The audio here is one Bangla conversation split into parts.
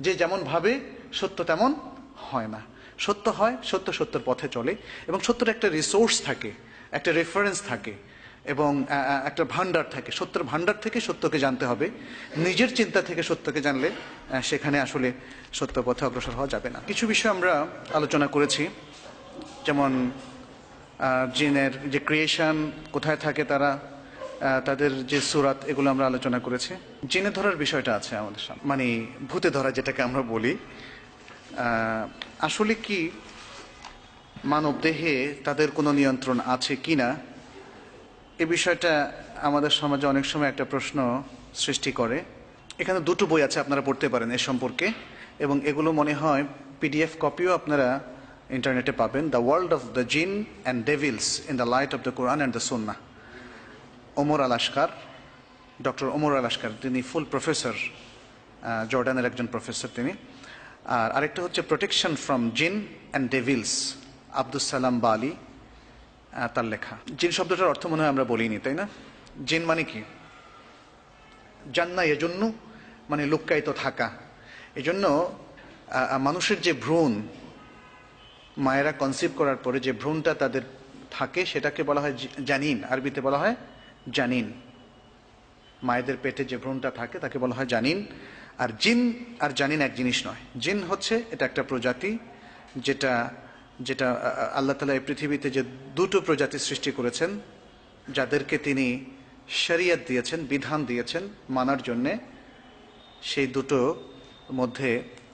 যে যেমন ভাবে সত্য তেমন হয় না। সত্য হয়, সত্য সত্যের পথে চলে, এবং সত্যের একটা রিসোর্স থাকে, একটা রেফারেন্স থাকে, এবং একটা ভান্ডার থাকে। সত্যের ভান্ডার থেকে সত্যকে জানতে হবে। নিজের চিন্তা থেকে সত্যকে জানলে সেখানে আসলে সত্য পথে অগ্রসর হওয়া যাবে না। কিছু বিষয় আমরা আলোচনা করেছি, যেমন জিনের যে ক্রিয়েশন, কোথায় থাকে তারা, তাদের যে সুরাত, এগুলো আমরা আলোচনা করেছি। জিনে ধরার বিষয়টা আছে আমাদের সামনে, মানে ভূতে ধরা যেটাকে আমরা বলি। আসলে কি মানব দেহে তাদের কোনো নিয়ন্ত্রণ আছে কিনা, এ বিষয়টা আমাদের সমাজে অনেক সময় একটা প্রশ্ন সৃষ্টি করে। এখানে দুটো বই আছে, আপনারা পড়তে পারেন এ সম্পর্কে, এবং এগুলো মনে হয় PDF কপিও আপনারা ইন্টারনেটে পাবেন। দ্য ওয়ার্ল্ড অফ দ্য জিন and Devil's in the light off the Quran and the Sunnah, Omar Al আশকার, doctor Omar আল আশকার, তিনি ফুল প্রফেসর, জর্ডানের একজন প্রফেসর তিনি। আর আরেকটা হচ্ছে প্রোটেকশন ফ্রম জিন অ্যান্ড ডেভিলস, আব্দুস সালাম বালি, তার লেখা। জিন শব্দটার অর্থ মনে হয় আমরা বলিনি, তাই না? জিন মানে কি? জান্না এজন্য মানে লুক্কায়িত থাকা। এজন্য মানুষের যে ভ্রূণ, মায়েরা কনসিভ করার পরে যে ভ্রূণটা তাদের থাকে সেটাকে বলা হয় জানিন, আরবিতে বলা হয় জানিন। মায়েদের পেটে যে ভ্রূণটা থাকে তাকে বলা হয় জানিন। আর জিন আর জানিন এক জিনিস নয়। জিন হচ্ছে এটা একটা প্রজাতি, যেটা যেটা আল্লাহ তাআলা এই পৃথিবীতে যে দুটো প্রজাতি সৃষ্টি করেছেন, যাদেরকে তিনি শরিয়ত দিয়েছেন, বিধান দিয়েছেন মানার জন্যে, সেই দুটো মধ্যে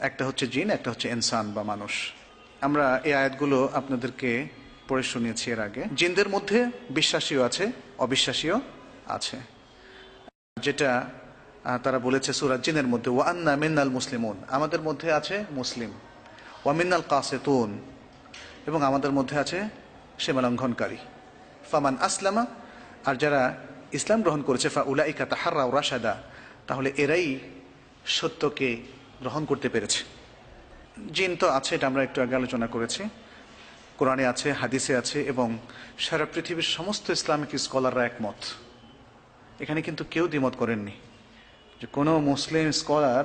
একটা হচ্ছে জিন, একটা হচ্ছে ইনসান বা মানুষ। আমরা এই আয়াতগুলো আপনাদেরকে পড়ে শুনিয়েছি এর আগে। জিনদের মধ্যে বিশ্বাসীও আছে, অবিশ্বাসীও আছে। যেটা তারা বলেছে সূরা জিনের মধ্যে, ওয়া আন্না মিন্নাল মুসলিমুন, আমাদের মধ্যে আছে মুসলিম, ওয়া মিন্নাল কাসিতুন, এবং আমাদের মধ্যে আছে সীমালঙ্ঘনকারী। ফামান আসলামা, আর যারা ইসলাম গ্রহণ করেছে, ফা উলাইকা তাহাররাউ রাশাদা, তাহলে এরাই সত্যকে গ্রহণ করতে পেরেছে। জিন তো আছে, এটা আমরা একটু আগে আলোচনা করেছি। কোরআনে আছে, হাদিসে আছে, এবং সারা পৃথিবীর সমস্ত ইসলামিক স্কলাররা একমত। এখানে কিন্তু কেউ দ্বিমত করেননি, যে কোনো মুসলিম স্কলার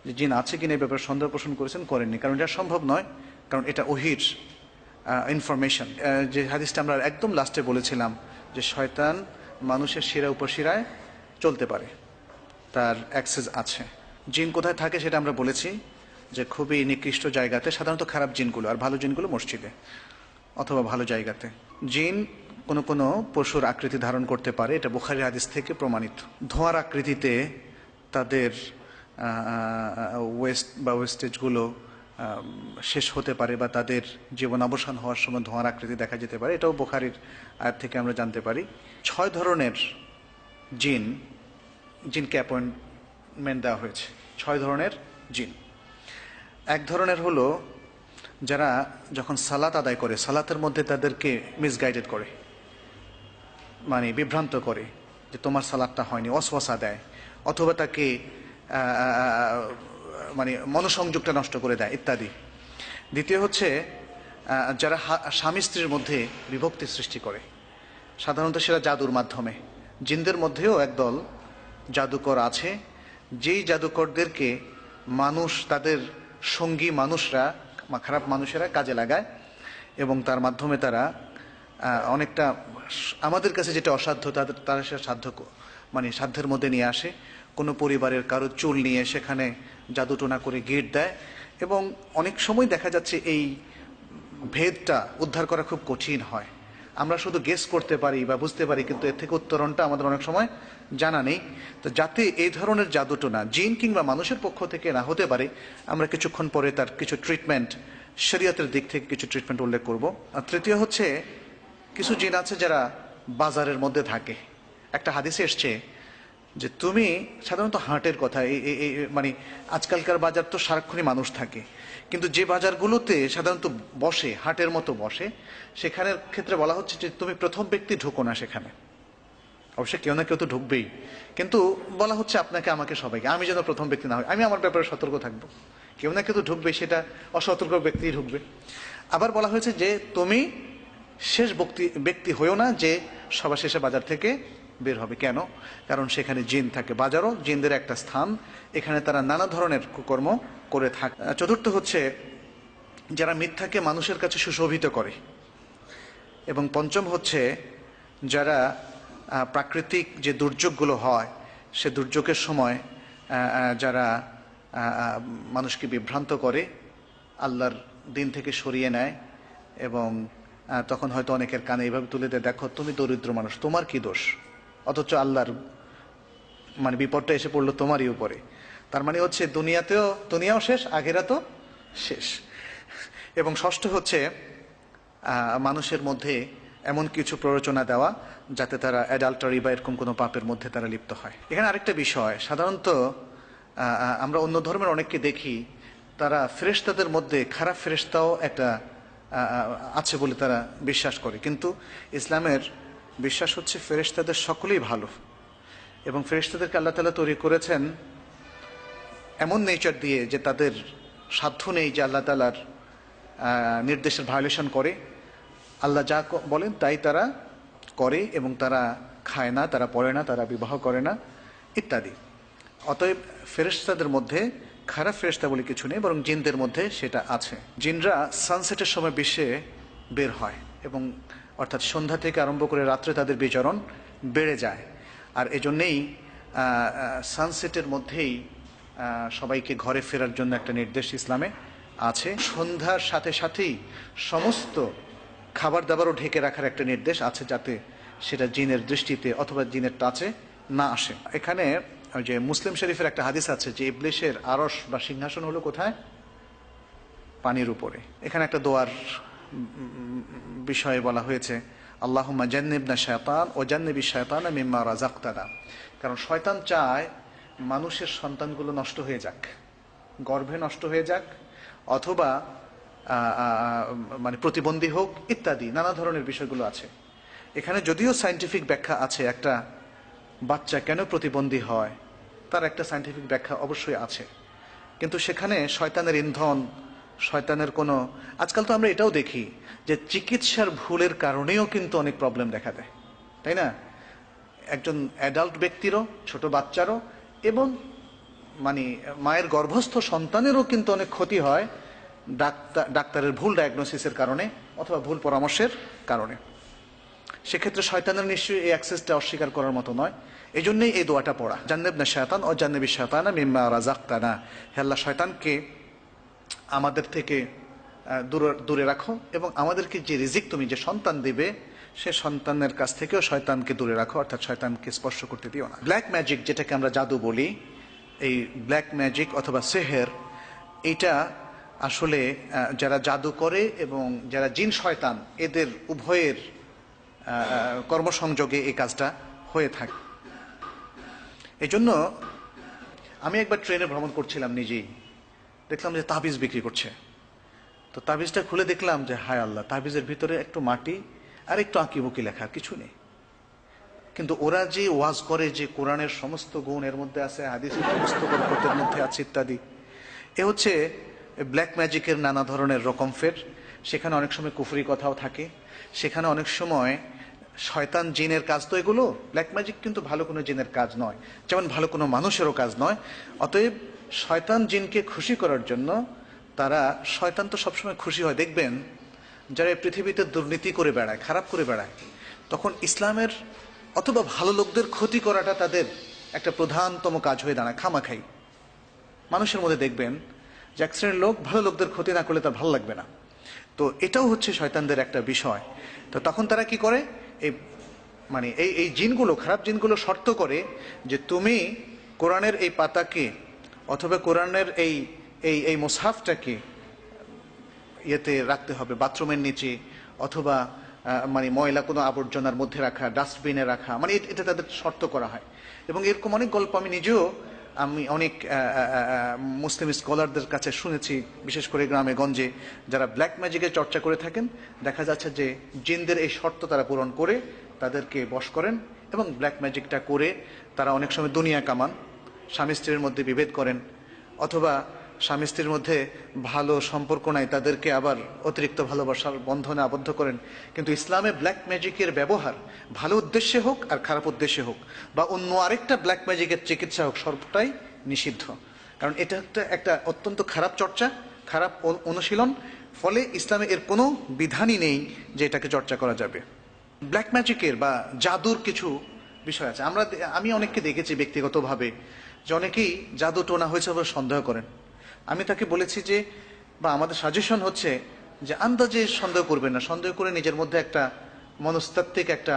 যে জিন আছে কিনা এই ব্যাপারে সন্দেহ পোষণ করেছেন, করেননি। কারণ এটা সম্ভব নয়, কারণ এটা ওহির ইনফরমেশন। যে হাদিসটা আমরা একদম লাস্টে বলেছিলাম, যে শয়তান মানুষের শিরা উপশিরায় চলতে পারে, তার অ্যাক্সেস আছে। জিন কোথায় থাকে সেটা আমরা বলেছি, যে খুবই নিকৃষ্ট জায়গাতে, সাধারণত খারাপ জিনগুলো, আর ভালো জিনগুলো মসজিদে অথবা ভালো জায়গাতে। জিন কোনো কোনো পশুর আকৃতি ধারণ করতে পারে, এটা বুখারী হাদিস থেকে প্রমাণিত। ধোঁয়ার আকৃতিতে তাদের ওয়েস্ট বা ওয়েস্টেজগুলো শেষ হতে পারে, বা তাদের জীবন অবসান হওয়ার সময় ধোঁয়ার আকৃতি দেখা যেতে পারে, এটাও বুখারীর আয়াত থেকে আমরা জানতে পারি। 6 ধরনের জিনকে অ্যাপয়েন্টমেন্ট দেওয়া হয়েছে। 6 ধরনের জিন। এক ধরনের হলো যারা যখন সালাত আদায় করে, সালাতের মধ্যে তাদেরকে মিসগাইডেড করে, মানে বিভ্রান্ত করে, যে তোমার সালাতটা হয়নি, ওয়াসওয়াসা দেয়, অথবা তাকে মানে মনোসংযোগটা নষ্ট করে দেয় ইত্যাদি। দ্বিতীয় হচ্ছে যারা স্বামী স্ত্রীর মধ্যে বিভক্তি সৃষ্টি করে, সাধারণত সেটা জাদুর মাধ্যমে। জিনদের মধ্যেও একদল জাদুকর আছে, যেই জাদুকরদেরকে মানুষ, তাদের সঙ্গী মানুষরা, খারাপ মানুষেরা কাজে লাগায়, এবং তার মাধ্যমে তারা অনেকটা আমাদের কাছে যেটা অসাধ্য, তারা সেটা মানে সাধ্যের মধ্যে নিয়ে আসে। কোনো পরিবারের কারো চুল নিয়ে সেখানে জাদুটোনা করে গিট দেয়, এবং অনেক সময় দেখা যাচ্ছে এই ভেদটা উদ্ধার করা খুব কঠিন হয়। আমরা শুধু গেস করতে পারি বা বুঝতে পারি, কিন্তু এর থেকে উত্তরণটা আমাদের অনেক সময় জানা নেই। তো যাতে এই ধরনের জাদুটোনা জিন কিংবা মানুষের পক্ষ থেকে না হতে পারে, আমরা কিছুক্ষণ পরে তার কিছু ট্রিটমেন্ট, শরীয়তের দিক থেকে কিছু ট্রিটমেন্ট উল্লেখ করব। আর তৃতীয় হচ্ছে কিছু জিন আছে যারা বাজারের মধ্যে থাকে। একটা হাদিসে এসছে যে তুমি সাধারণত হাটের কথা, মানে আজকালকার বাজার তো সারাক্ষণই মানুষ থাকে, কিন্তু যে বাজারগুলোতে সাধারণত বসে, হাটের মতো বসে, সেখানের ক্ষেত্রে বলা হচ্ছে যে তুমি প্রথম ব্যক্তি ঢুকো না সেখানে। অবশ্যই কেউ না কেউ তো ঢুকবেই, কিন্তু বলা হচ্ছে আপনাকে, আমাকে, সবাইকে, আমি যেন প্রথম ব্যক্তি না হই, আমি আমার ব্যাপারে সতর্ক থাকবো। কেউ না কেউ তো ঢুকবে, সেটা অসতর্ক ব্যক্তি ঢুকবে। আবার বলা হয়েছে যে তুমি শেষ ব্যক্তি হয়েও না যে সবার শেষে বাজার থেকে বের হবে। কেন? কারণ সেখানে জিন থাকে। বাজারও জিনদের একটা স্থান, এখানে তারা নানা ধরনের কুকর্ম করে থাকে। চতুর্থ হচ্ছে যারা মিথ্যাকে মানুষের কাছে সুশোভিত করে, এবং পঞ্চম হচ্ছে যারা প্রাকৃতিক যে দুর্যোগগুলো হয় সে দুর্যোগের সময় যারা মানুষকে বিভ্রান্ত করে, আল্লাহর দিন থেকে সরিয়ে নেয়, এবং তখন হয়তো অনেকের কানে এইভাবে তুলে দেয়, দেখো তুমি দরিদ্র মানুষ, তোমার কি দোষ, অথচ আল্লাহর মানে বিপদটা এসে পড়লো তোমারই উপরে। তার মানে হচ্ছে দুনিয়াও শেষ, আখেরাতও শেষ। এবং ষষ্ঠ হচ্ছে মানুষের মধ্যে এমন কিছু প্ররোচনা দেওয়া যাতে তারা অ্যাডাল্টারি বা এরকম কোনো পাপের মধ্যে তারা লিপ্ত হয়। এখানে আরেকটা বিষয়, সাধারণত আমরা অন্য ধর্মের অনেককে দেখি তারা ফেরেশতাদের মধ্যে খারাপ ফেরেশতাও একটা আছে বলে তারা বিশ্বাস করে, কিন্তু ইসলামের বিশ্বাস হচ্ছে ফেরেশতাদের সকলেই ভালো, এবং ফেরেশতাদেরকে আল্লাহ তাআলা তৈরি করেছেন এমন নেচার দিয়ে যে তাদের সাধ্য নেই যে আল্লাহ তাআলার নির্দেশের ভায়োলেশন করে। আল্লাহ যা বলেন তাই তারা করে, এবং তারা খায় না, তারা পড়ে না, তারা বিবাহ করে না ইত্যাদি। অতএব ফেরেশতাদের মধ্যে খারাপ ফেরেশতা বলে কিছু নেই, বরং জিনদের মধ্যে সেটা আছে। জিনরা সানসেটের সময় বিশ্বে বের হয়, এবং অর্থাৎ সন্ধ্যা থেকে আরম্ভ করে রাত্রে তাদের বিচরণ বেড়ে যায়। আর এজন্যেই সানসেটের মধ্যেই সবাইকে ঘরে ফেরার জন্য একটা নির্দেশ ইসলামে আছে। সন্ধ্যার সাথে সাথেই সমস্ত খাবার দাবারও ঢেকে রাখার একটা নির্দেশ আছে, যাতে সেটা জিনের দৃষ্টিতে অথবা জিনের টাচে না আসে। এখানে ওই যে মুসলিম শরীফের একটা হাদিস আছে যে ইবলিসের আরশ বা সিংহাসন হলো কোথায়? পানির উপরে। এখানে একটা দোয়ার বিষয়ে বলা হয়েছে, আল্লাহুম্মা জান্নিবনা শায়তান ও জান্নিবি শায়তানা মিম্মা রাযাকতানা। কারণ শয়তান চায় মানুষের সন্তানগুলো নষ্ট হয়ে যাক, গর্ভে নষ্ট হয়ে যাক, অথবা মানে প্রতিবন্ধী হোক ইত্যাদি নানা ধরনের বিষয়গুলো আছে। এখানে যদিও সায়েন্টিফিক ব্যাখ্যা আছে, একটা বাচ্চা কেন প্রতিবন্ধী হয় তার একটা সায়েন্টিফিক ব্যাখ্যা অবশ্যই আছে, কিন্তু সেখানে শয়তানের ইন্ধন, শয়তানের কোনো, আজকাল তো আমরা এটাও দেখি যে চিকিৎসার ভুলের কারণেও কিন্তু অনেক প্রবলেম দেখা দেয়, তাই না? একজন অ্যাডাল্ট ব্যক্তিরও, ছোট বাচ্চারও, এবং মানে মায়ের গর্ভস্থ সন্তানেরও কিন্তু অনেক ক্ষতি হয় ডাক্তারের ভুল ডায়াগনোসিসের কারণে অথবা ভুল পরামর্শের কারণে। সেক্ষেত্রে শয়তানের নিশ্চয়ই এই অ্যাক্সেসটা অস্বীকার করার মতো নয়। এই জন্যই এই দোয়াটা পড়া, জান্নিবনা শায়তান ও জান্নিবি শায়তানা মিম্মা রাযাকতানা। হে আল্লাহ, শয়তানকে আমাদের থেকে দূরে রাখো, এবং আমাদেরকে যে রিজিক তুমি যে সন্তান দিবে সে সন্তানের কাছ থেকেও শয়তানকে দূরে রাখো, অর্থাৎ শয়তানকে স্পর্শ করতে দিও না। ব্ল্যাক ম্যাজিক, যেটাকে আমরা জাদু বলি, এই ব্ল্যাক ম্যাজিক অথবা সেহের, এটা আসলে যারা জাদু করে এবং যারা জিন শয়তান এদের উভয়ের কর্মসংযোগে এই কাজটা হয়ে থাকে। এই জন্য আমি একবার ট্রেনে ভ্রমণ করছিলাম, নিজেই দেখলাম যে তাবিজ বিক্রি করছে। তো তাবিজটা খুলে দেখলাম যে হায় আল্লাহ, তাবিজের ভিতরে একটু মাটি আর একটু আঁকিবুকি লেখা, কিছু নেই। কিন্তু ওরা যে ওয়াজ করে যে কোরআনের সমস্ত গুণ এর মধ্যে আছে, হাদিসের সমস্ত বরকতের মধ্যে আছে ইত্যাদি, এ হচ্ছে ব্ল্যাক ম্যাজিকের নানা ধরনের রকম ফের। সেখানে অনেক সময় কুফরি কথাও থাকে, সেখানে অনেক সময় শয়তান জিনের কাজ। তো এগুলো ব্ল্যাক ম্যাজিক কিন্তু ভালো কোনো জিনের কাজ নয়, যেমন ভালো কোনো মানুষেরও কাজ নয়। অতএব শয়তান জিনকে খুশি করার জন্য তারা, শয়তান তো সবসময় খুশি হয়, দেখবেন যারা পৃথিবীতে দুর্নীতি করে বেড়ায়, খারাপ করে বেড়ায়, তখন ইসলামের অথবা ভালো লোকদের ক্ষতি করাটা তাদের একটা প্রধানতম কাজ হয়ে দাঁড়ায়। খামাখাই মানুষের মধ্যে দেখবেন যে এক শ্রেণীর লোক ভালো লোকদের ক্ষতি না করলে তার ভালো লাগবে না। তো এটাও হচ্ছে শয়তানদের একটা বিষয়। তো তখন তারা কি করে, এই মানে এই জিনগুলো, খারাপ জিনগুলো শর্ত করে যে তুমি কোরআনের এই পাতাকে অথবা কোরআনের এই মুসহাফটাকে ইয়েতে রাখতে হবে, বাথরুমের নিচে, অথবা মানে ময়লা কোনো আবর্জনার মধ্যে রাখা, ডাস্টবিনে রাখা, মানে এটা তাদের শর্ত করা হয়। এবং এরকম অনেক গল্প আমি অনেক মুসলিম স্কলারদের কাছে শুনেছি, বিশেষ করে গ্রামে গঞ্জে যারা ব্ল্যাক ম্যাজিকের চর্চা করে থাকেন। দেখা যাচ্ছে যে জিনদের এই শর্ত তারা পূরণ করে তাদেরকে বশ করেন, এবং ব্ল্যাক ম্যাজিকটা করে তারা অনেক সময় দুনিয়া কামান, স্বামী স্ত্রীর মধ্যে বিভেদ করেন, অথবা স্বামী স্ত্রীর মধ্যে ভালো সম্পর্ক নাই, তাদেরকে আবার অতিরিক্ত ভালোবাসার বন্ধনে আবদ্ধ করেন। কিন্তু ইসলামে ব্ল্যাক ম্যাজিকের ব্যবহার ভালো উদ্দেশ্যে হোক আর খারাপ উদ্দেশ্যে হোক, বা অন্য আরেকটা ব্ল্যাক ম্যাজিকের চিকিৎসা হোক, সবটাই নিষিদ্ধ। কারণ এটা একটা অত্যন্ত খারাপ চর্চা, খারাপ অনুশীলন। ফলে ইসলামে এর কোনো বিধানই নেই যে এটাকে চর্চা করা যাবে। ব্ল্যাক ম্যাজিকের বা জাদুর কিছু বিষয় আছে। আমি অনেককে দেখেছি ব্যক্তিগতভাবে যে অনেকেই জাদু টোনা হয়েছে বলে সন্দেহ করেন। আমি তাকে বলেছি যে, বা আমাদের সাজেশন হচ্ছে যে আন্দাজে সন্দেহ করবেন না, সন্দেহ করে নিজের মধ্যে একটা মনস্তাত্ত্বিক একটা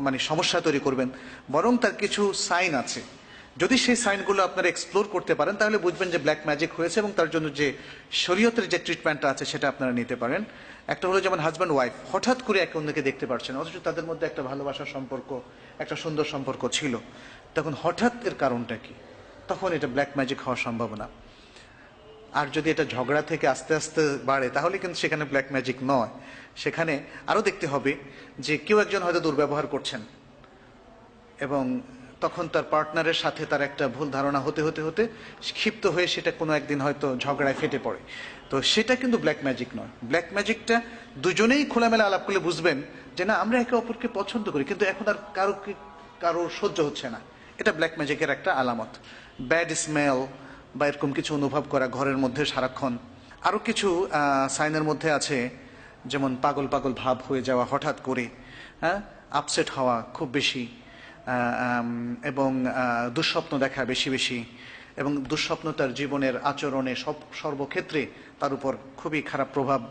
মানে সমস্যা তৈরি করবেন। বরং তার কিছু সাইন আছে, যদি সেই সাইনগুলো আপনারা এক্সপ্লোর করতে পারেন তাহলে বুঝবেন যে ব্ল্যাক ম্যাজিক হয়েছে, এবং তার জন্য যে শরীয়তের যে ট্রিটমেন্টটা আছে সেটা আপনারা নিতে পারেন। একটা হলো যেমন হাজব্যান্ড ওয়াইফ হঠাৎ করে একে অন্যকে দেখতে পারছেন, অথচ তাদের মধ্যে একটা ভালোবাসার সম্পর্ক, একটা সুন্দর সম্পর্ক ছিল, তখন হঠাৎ এর কারণটা কি? তখন এটা ব্ল্যাক ম্যাজিক হওয়ার সম্ভাবনা। আর যদি এটা ঝগড়া থেকে আস্তে আস্তে বাড়ে তাহলে কিন্তু সেখানে ব্ল্যাক ম্যাজিক নয়। সেখানে আরো দেখতে হবে যে কেউ একজন হয়তো দুর্ব্যবহার করছেন, এবং তখন তার পার্টনারের সাথে তার একটা ভুল ধারণা হতে হতে হতে ক্ষিপ্ত হয়ে সেটা কোনো একদিন হয়তো ঝগড়ায় ফেটে পড়ে। তো সেটা কিন্তু ব্ল্যাক ম্যাজিক নয়। ব্ল্যাক ম্যাজিকটা দুজনেই খোলামেলা আলাপ করলে বুঝবেন যে না, আমরা একে অপরকে পছন্দ করি, কিন্তু এখন আর কারো সহ্য হচ্ছে না। এটা ব্ল্যাক ম্যাজিকের একটা আলামত। ব্যাড স্মেল বা এরকম কিছু অনুভব করা ঘরের মধ্যে সারাক্ষণ। আরো কিছু সাইনের মধ্যে আছে, যেমন পাগল পাগল ভাব হয়ে যাওয়া হঠাৎ করে, হ্যাঁ, আপসেট হওয়া খুব বেশি, এবং দুঃস্বপ্ন দেখা বেশি বেশি, এবং দুঃস্বপ্ন তার জীবনের আচরণে সর্বক্ষেত্রে তার উপর খুবই খারাপ প্রভাব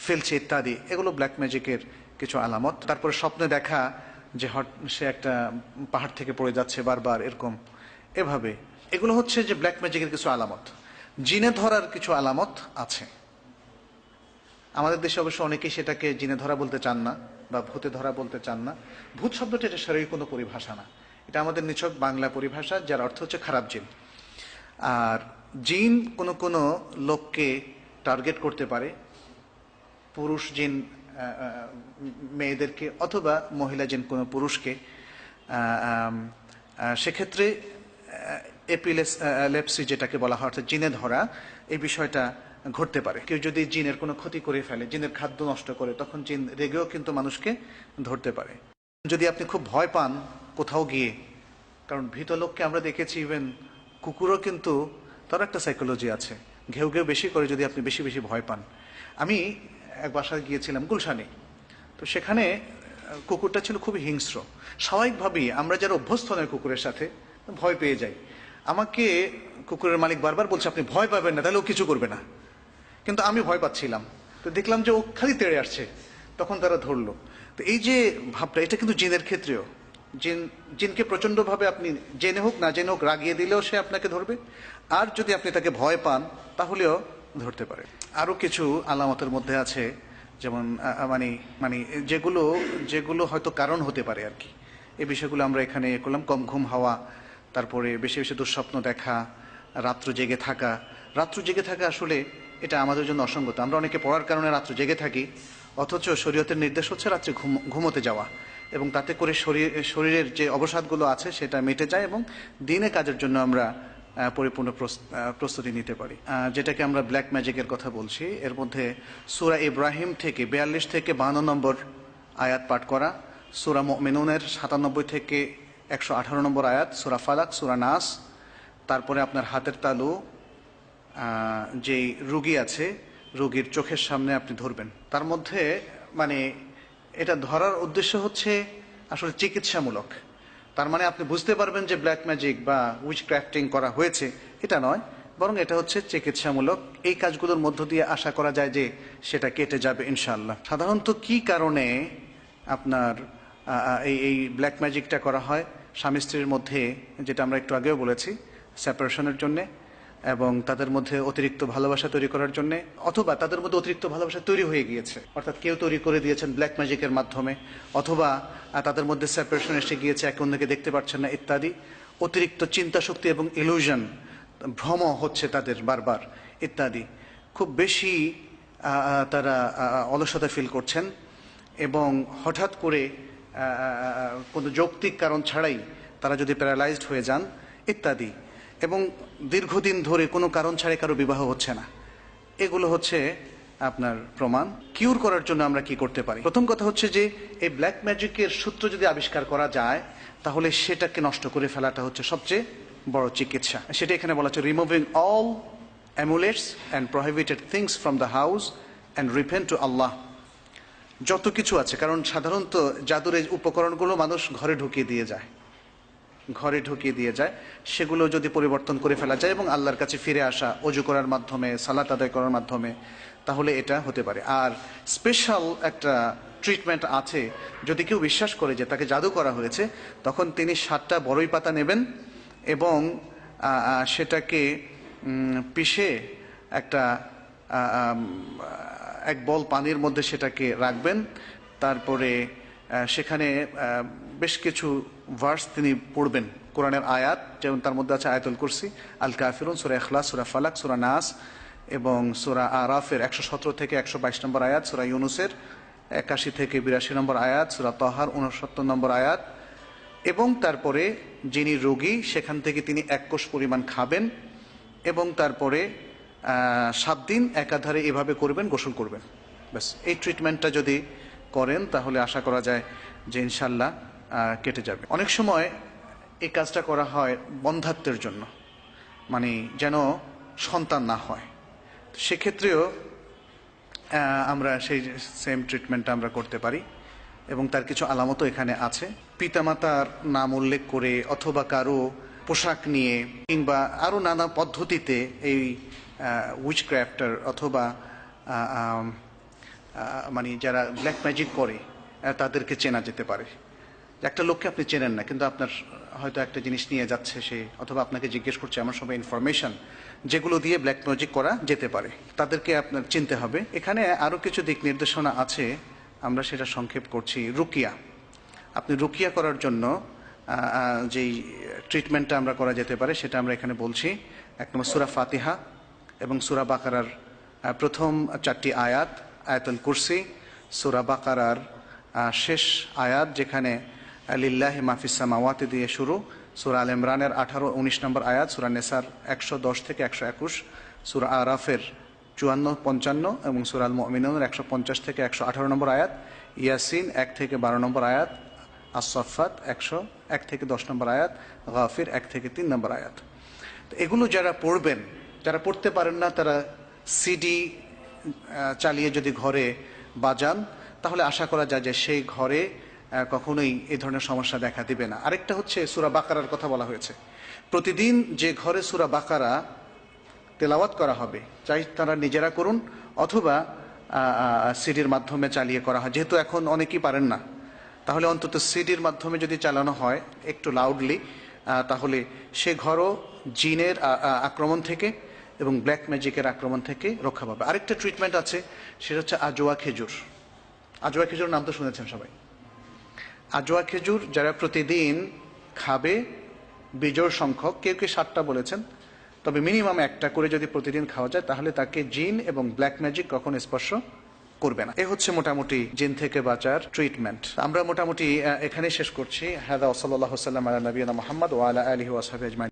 ফেলছে ইত্যাদি। এগুলো ব্ল্যাক ম্যাজিকের কিছু আলামত। তারপরে স্বপ্নে দেখা যে সে একটা পাহাড় থেকে পড়ে যাচ্ছে বারবার, এরকম এভাবে। এগুলো হচ্ছে যে ব্ল্যাক ম্যাজিকের কিছু আলামত। জিনে ধরার কিছু আলামত আছে। আমাদের দেশে অবশ্য অনেকেই সেটাকে জিনে ধরা বলতে চান না বা ভূতে ধরা বলতে চান না। ভূত শব্দটা এটা শারীরিক কোনো পরিভাষা না, এটা আমাদের নিছক বাংলা পরিভাষা, যার অর্থ হচ্ছে খারাপ জিন। আর জিন কোনো কোনো লোককে টার্গেট করতে পারে, পুরুষ জিন মেয়েদেরকে, অথবা মহিলা জিন কোনো পুরুষকে। সেক্ষেত্রে এপিলেপসি যেটাকে বলা হয়, অর্থাৎ জিনে ধরা, এই বিষয়টা ঘটতে পারে। কেউ যদি জিনের কোনো ক্ষতি করে ফেলে, জিনের খাদ্য নষ্ট করে, তখন জিন রেগেও কিন্তু মানুষকে ধরতে পারে। যদি আপনি খুব ভয় পান কোথাও গিয়ে, কারণ ভীত লোককে আমরা দেখেছি, ইভেন কুকুরও কিন্তু তার একটা সাইকোলজি আছে, ঘেউ ঘেউ বেশি করে যদি আপনি বেশি বেশি ভয় পান। আমি এক বাসায় গিয়েছিলাম গুলশানে, তো সেখানে কুকুরটা ছিল খুবই হিংস্র। স্বাভাবিকভাবেই আমরা যারা অভ্যস্ত নয় কুকুরের সাথে, ভয় পেয়ে যাই। আমাকে কুকুরের মালিক বারবার বলছে আপনি ভয় পাবেন না, তাহলে ও কিছু করবে না, কিন্তু আমি ভয় পাচ্ছিলাম। তো দেখলাম যে ও খালি তেড়ে আসছে, তখন তারা ধরলো। তো এই যে ভাবটা, এটা কিন্তু জিনের ক্ষেত্রেও। জিনকে প্রচন্ডভাবে আপনি জেনে হোক না জেনে হোক রাগিয়ে দিলেও সে আপনাকে ধরবে, আর যদি আপনি তাকে ভয় পান তাহলেও ধরতে পারে। আরো কিছু আলামতের মধ্যে আছে, যেমন মানে মানে যেগুলো যেগুলো হয়তো কারণ হতে পারে আর কি। এই বিষয়গুলো আমরা এখানে করলাম। কম ঘুম হওয়া, তারপরে বেশি বেশি দুঃস্বপ্ন দেখা, রাত্র জেগে থাকা। রাত্র জেগে থাকা আসলে এটা আমাদের জন্য অসঙ্গত। আমরা অনেকে পড়ার কারণে রাত্র জেগে থাকি, অথচ শরীয়তের নির্দেশ হচ্ছে রাত্রে ঘুমোতে যাওয়া, এবং তাতে করে শরীরের যে অবসাদগুলো আছে সেটা মিটে যায়, এবং দিনে কাজের জন্য আমরা পরিপূর্ণ প্রস্তুতি নিতে পারি। যেটাকে আমরা ব্ল্যাক ম্যাজিকের কথা বলছি, এর মধ্যে সূরা ইব্রাহিম থেকে 42 থেকে 52 নম্বর আয়াত পাঠ করা, সূরা মুমিনুনের 97 থেকে 118 নম্বর আয়াত, সূরা ফালাক, সূরা নাস, তারপরে আপনার হাতের তালু যেই রোগী আছে, রোগীর চোখের সামনে আপনি ধরবেন। তার মধ্যে মানে এটা ধরার উদ্দেশ্য হচ্ছে আসলে চিকিৎসামূলক। তার মানে আপনি বুঝতে পারবেন যে ব্ল্যাক ম্যাজিক বা উইচ ক্রাফটিং করা হয়েছে, এটা নয়, বরং এটা হচ্ছে চিকিৎসামূলক। এই কাজগুলোর মধ্য দিয়ে আশা করা যায় যে সেটা কেটে যাবে ইনশাআল্লাহ। সাধারণত কি কারণে আপনার এই ব্ল্যাক ম্যাজিকটা করা হয়? স্বামী স্ত্রীর মধ্যে, যেটা আমরা একটু আগেও বলেছি, সেপারেশনের জন্যে, এবং তাদের মধ্যে অতিরিক্ত ভালোবাসা তৈরি করার জন্য, অথবা তাদের মধ্যে অতিরিক্ত ভালোবাসা তৈরি হয়ে গিয়েছে, অর্থাৎ কেউ তৈরি করে দিয়েছেন ব্ল্যাক ম্যাজিকের মাধ্যমে, অথবা তাদের মধ্যে সেপারেশন এসে গিয়েছে, একে অন্যকে দেখতে পাচ্ছেন না ইত্যাদি। অতিরিক্ত চিন্তা শক্তি এবং ইলুশন, ভ্রম হচ্ছে তাদের বারবার ইত্যাদি। খুব বেশি তারা অলসতা ফিল করছেন, এবং হঠাৎ করে কোনো যৌক্তিক কারণ ছাড়াই তারা যদি প্যারালাইজড হয়ে যান ইত্যাদি, এবং দীর্ঘদিন ধরে কোনো কারণ ছাড়াই কারো বিবাহ হচ্ছে না। এগুলো হচ্ছে আপনার প্রমাণ। কিউর করার জন্য আমরা কি করতে পারি? প্রথম কথা হচ্ছে যে এই ব্ল্যাক ম্যাজিকের সূত্র যদি আবিষ্কার করা যায়, তাহলে সেটাকে নষ্ট করে ফেলাটা হচ্ছে সবচেয়ে বড় চিকিৎসা। সেটা এখানে বলা হচ্ছে removing all amulets and prohibited things from the house and repent to Allah। যত কিছু আছে, কারণ সাধারণত জাদুর এই উপকরণগুলো মানুষ ঘরে ঢুকিয়ে দিয়ে যায়, সেগুলো যদি পরিবর্তন করে ফেলা যায় এবং আল্লাহর কাছে ফিরে আসা ওযু করার মাধ্যমে, সালাত আদায় করার মাধ্যমে, তাহলে এটা হতে পারে। আর স্পেশাল একটা ট্রিটমেন্ট আছে, যদি কেউ বিশ্বাস করে যে তাকে জাদু করা হয়েছে, তখন তিনি 7টা বড়ই পাতা নেবেন এবং সেটাকে পিষে একটা এক বল পানির মধ্যে সেটাকে রাখবেন। তারপরে সেখানে বেশ কিছু ভার্স তিনি পড়বেন, কোরআনের আয়াত, যেমন তার মধ্যে আছে আয়াতুল কুরসি, আল কাফিরুন, সূরা ইখলাস, সূরা ফালাক, সূরা নাস এবং সূরা আরাফের 117 থেকে 122 নম্বর আয়াত, সূরা ইউনুসের 81 থেকে 82 নম্বর আয়াত, সূরা তাহার 69 নম্বর আয়াত। এবং তারপরে যিনি রোগী সেখান থেকে তিনি 1 কোষ পরিমাণ খাবেন এবং তারপরে 7 দিন একাধারে এভাবে করবেন, গোসল করবেন। ব্যাস, এই ট্রিটমেন্টটা যদি করেন তাহলে আশা করা যায় যে ইনশাল্লাহ কেটে যাবে। অনেক সময় এই কাজটা করা হয় বন্ধ্যাত্বের জন্য, মানে যেন সন্তান না হয়। সেক্ষেত্রেও আমরা সেই সেম ট্রিটমেন্টটা আমরা করতে পারি এবং তার কিছু আলামতও এখানে আছে। পিতামাতার নাম উল্লেখ করে অথবা কারো পোশাক নিয়ে কিংবা আরও নানা পদ্ধতিতে এই উইচক্রাফটার অথবা মানে যারা ব্ল্যাক ম্যাজিক করে তাদেরকে চেনা যেতে পারে। একটা লোককে আপনি চেনেন না, কিন্তু আপনার হয়তো একটা জিনিস নিয়ে যাচ্ছে সে, অথবা আপনাকে জিজ্ঞেস করছে, এমন সব ইনফরমেশন যেগুলো দিয়ে ব্ল্যাক ম্যাজিক করা যেতে পারে, তাদেরকে আপনার চিনতে হবে। এখানে আরও কিছু দিক নির্দেশনা আছে, আমরা সেটা সংক্ষেপ করছি। রুকিয়া, আপনি রুকিয়া করার জন্য যেই ট্রিটমেন্টটা আমরা করা যেতে পারে সেটা আমরা এখানে বলছি। 1 নম্বর সূরা ফাতিহা এবং সূরা বাকারার প্রথম 4টি আয়াত, আয়াতুল কুরসি, সূরা বাকারার শেষ আয়াত যেখানে লিল্লাহি মা ফিস সামাওয়াতি দিয়ে শুরু, সূরা আল ইমরানের 18-19 নম্বর আয়াত, সূরা নিসার 110 থেকে 121, সূরা আরাফের 54-55 এবং সূরা আল মুমিনুনের 150 থেকে 118 নম্বর আয়াত, ইয়াসিন 1 থেকে 12 নম্বর আয়াত, আস-সাফফাত 101 থেকে 10 নম্বর আয়াত, গাফির 1 থেকে 3 নম্বর আয়াত। তো এগুলো যারা পড়বেন, যারা পড়তে পারেন না, তারা সিডি চালিয়ে যদি ঘরে বাজান তাহলে আশা করা যায় যে সেই ঘরে কখনোই এই ধরনের সমস্যা দেখা দিবে না। আরেকটা হচ্ছে সূরা বাকারার কথা বলা হয়েছে। প্রতিদিন যে ঘরে সূরা বাকারা তেলাওয়াত করা হবে, চাই তারা নিজেরা করুন অথবা সিডির মাধ্যমে চালিয়ে করা হয়। যেহেতু এখন অনেকেই পারেন না, তাহলে অন্তত সিডির মাধ্যমে যদি চালানো হয় একটু লাউডলি, তাহলে সে ঘরও জিনের আক্রমণ থেকে এবং ব্ল্যাক ম্যাজিকের আক্রমণ থেকে রক্ষা পাবে। আরেকটা ট্রিটমেন্ট আছে, সেটা হচ্ছে আজোয়া খেজুর। আজোয়া খেজুর নাম তো শুনেছেন সবাই। আজোয়া খেজুর যারা প্রতিদিন খাবে, বিজোড় সংখ্যক, কেউ কেউ 7টা বলেছেন, তবে মিনিমাম 1টা করে যদি প্রতিদিন খাওয়া যায় তাহলে তাকে জিন এবং ব্ল্যাক ম্যাজিক কখনো স্পর্শ করবে না। এ হচ্ছে মোটামুটি জিন থেকে বাঁচার ট্রিটমেন্ট। আমরা মোটামুটি এখানেই শেষ করছি। হাদা ওয়া সাল্লাল্লাহু আলা নবিয়িনা মুহাম্মদ ওয়া আলা আলিহি ওয়া সাহবিহি আজমাইন।